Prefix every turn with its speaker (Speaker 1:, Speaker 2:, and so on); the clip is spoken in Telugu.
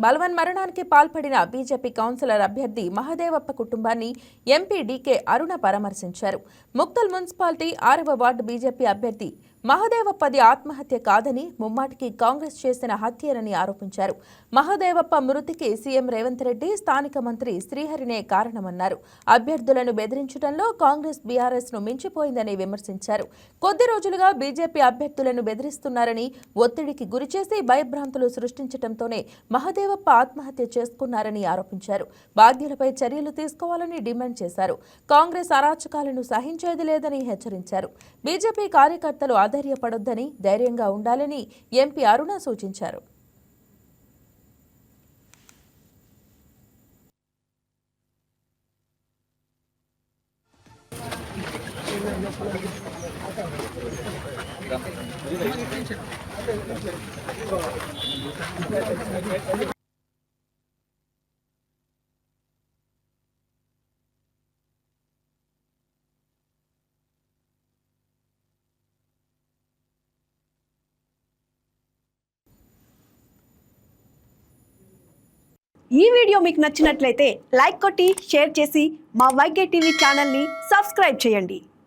Speaker 1: బలవన్ మరణానికి పాల్పడిన బీజేపీ కౌన్సిలర్ అభ్యర్థి మహదేవప్ప కుటుంబాన్ని ఎంపీ డీకే అరుణ పరామర్శించారు. ముక్తల్ మున్సిపాలిటీ 6వ వార్డు బీజేపీ అభ్యర్థి మహదేవప్పది ఆత్మహత్య కాదని, ముమ్మాటికి కాంగ్రెస్ చేసిన హత్యనని ఆరోపించారు. మహదేవప్ప మృతికి సీఎం రేవంత్ రెడ్డి, స్థానిక మంత్రి శ్రీహరినే కారణమన్నారు. అభ్యర్థులను బెదిరించడంలో కాంగ్రెస్ బీఆర్ఎస్ ను మించిపోయిందని విమర్శించారు. కొద్ది రోజులుగా బీజేపీ అభ్యర్థులను బెదిరిస్తున్నారని, ఒత్తిడికి గురిచేసి భయభ్రాంతులు సృష్టించడంతోనే మహదేవప్ప ఆత్మహత్య చేసుకున్నారని ఆరోపించారు. బాధ్యులపై చర్యలు తీసుకోవాలని డిమాండ్ చేశారు. కాంగ్రెస్ అరాచకాలను సహించేది లేదని హెచ్చరించారు. బీజేపీ కార్యకర్తలు ఆధైర్యపడొద్దని, ధైర్యంగా ఉండాలని ఎంపీ అరుణ సూచించారు.
Speaker 2: ఈ వీడియో మీకు నచ్చినట్లయితే లైక్ కొట్టి షేర్ చేసి మా వైకే టీవీ ఛానల్ని సబ్స్క్రైబ్ చేయండి.